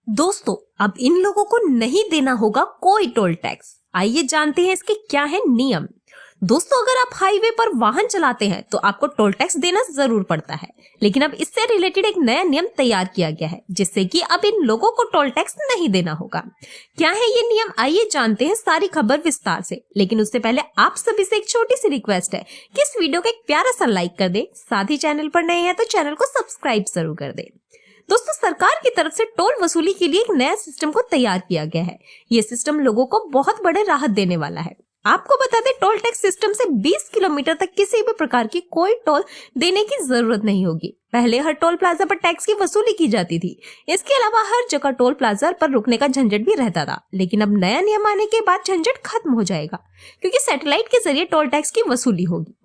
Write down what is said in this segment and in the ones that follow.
दोस्तों, अब इन लोगों को नहीं देना होगा कोई टोल टैक्स। आइए जानते हैं इसके क्या है नियम। दोस्तों, अगर आप हाईवे पर वाहन चलाते हैं तो आपको टोल टैक्स देना जरूर पड़ता है, लेकिन अब इससे रिलेटेड एक नया नियम तैयार किया गया है जिससे कि अब इन लोगों को टोल टैक्स नहीं देना होगा। क्या है ये नियम, आइए जानते हैं सारी खबर विस्तार से। लेकिन उससे पहले आप सभी से एक छोटी सी रिक्वेस्ट है कि इस वीडियो को एक प्यारा सा लाइक कर दे, साथ ही चैनल पर नए हैं तो चैनल को सब्सक्राइब जरूर कर दे। दोस्तों, सरकार की तरफ से टोल वसूली के लिए एक नया सिस्टम को तैयार किया गया है। ये सिस्टम लोगों को बहुत बड़े राहत देने वाला है। आपको बता दें, टोल टैक्स सिस्टम से 20 किलोमीटर तक किसी भी प्रकार की कोई टोल देने की जरूरत नहीं होगी। पहले हर टोल प्लाजा पर टैक्स की वसूली की जाती थी। इसके अलावा हर जगह टोल प्लाजा पर रुकने का झंझट भी रहता था, लेकिन अब नया नियम आने के बाद झंझट खत्म हो जाएगा, क्योंकि सैटेलाइट के जरिए टोल टैक्स की वसूली होगी।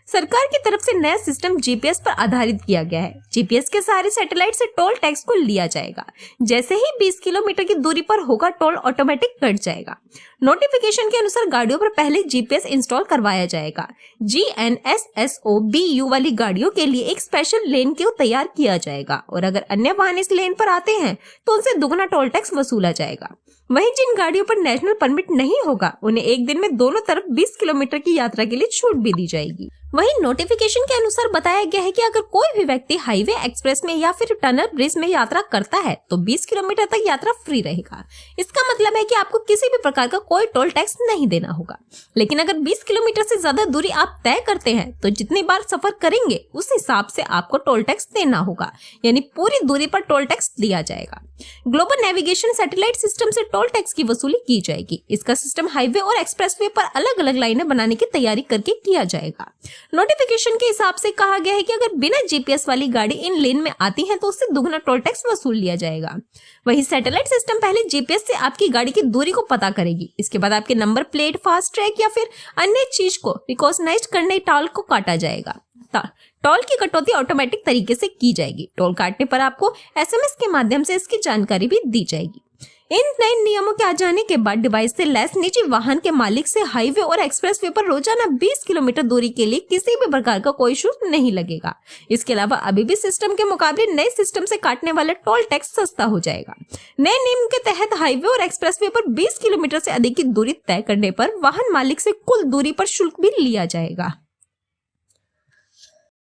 सरकार की तरफ से नया सिस्टम जीपीएस पर आधारित किया गया है। जीपीएस के सहारे सैटेलाइट से टोल टैक्स को लिया जाएगा। जैसे ही 20 किलोमीटर की दूरी पर होगा, टोल ऑटोमेटिक कट जाएगा। नोटिफिकेशन के अनुसार गाड़ियों पर पहले जीपीएस इंस्टॉल करवाया जाएगा। GNSSO-BU वाली गाड़ियों के लिए एक स्पेशल लेन को तैयार किया जाएगा, और अगर अन्य वाहन इस लेन पर आते हैं तो उनसे दुगना टोल टैक्स वसूला जाएगा। वहीं जिन गाड़ियों पर नेशनल परमिट नहीं होगा, उन्हें एक दिन में दोनों तरफ 20 किलोमीटर की यात्रा के लिए छूट भी दी जाएगी। वहीं नोटिफिकेशन के अनुसार बताया गया है कि अगर कोई भी व्यक्ति हाईवे, एक्सप्रेस में या फिर टनल ब्रिज में यात्रा करता है तो 20 किलोमीटर तक यात्रा फ्री रहेगा। इसका मतलब है कि आपको किसी भी प्रकार का कोई टोल टैक्स नहीं देना होगा। लेकिन अगर 20 किलोमीटर से ज्यादा दूरी आप तय करते हैं तो जितनी बार सफर करेंगे उस हिसाब से आपको टोल टैक्स देना होगा, यानी पूरी दूरी पर टोल टैक्स दिया जाएगा। ग्लोबल नेविगेशन सैटेलाइट सिस्टम से टोल टैक्स की वसूली की जाएगी। इसका सिस्टम हाईवे और एक्सप्रेसवे पर अलग अलग लाइनें बनाने की तैयारी करके किया जाएगा। नोटिफिकेशन के हिसाब से कहा गया है कि अगर बिना जीपीएस वाली गाड़ी इन लेन में आती है तो उससे दुगना टोल टैक्स वसूल लिया जाएगा। वही सैटेलाइट सिस्टम पहले जीपीएस से आपकी गाड़ी की दूरी को पता करेगी। इसके बाद आपके नंबर प्लेट, फास्ट ट्रैक या फिर अन्य चीज को रिकॉग्नाइज करने टोल को काटा जाएगा। टोल की कटौती ऑटोमेटिक तरीके से की जाएगी। टोल काटने पर आपको एसएमएस के माध्यम से इसकी जानकारी भी दी जाएगी। इन नए नियमों के आ जाने के बाद डिवाइस से लैस निजी वाहन के मालिक से हाईवे और एक्सप्रेसवे पर रोजाना 20 किलोमीटर दूरी के लिए किसी भी प्रकार का कोई शुल्क नहीं लगेगा। इसके अलावा अभी भी सिस्टम के मुकाबले नए सिस्टम से काटने वाला टोल टैक्स सस्ता हो जाएगा। नए नियम के तहत हाईवे और एक्सप्रेसवे पर 20 किलोमीटर से अधिक की दूरी तय करने पर वाहन मालिक से कुल दूरी पर शुल्क भी लिया जाएगा।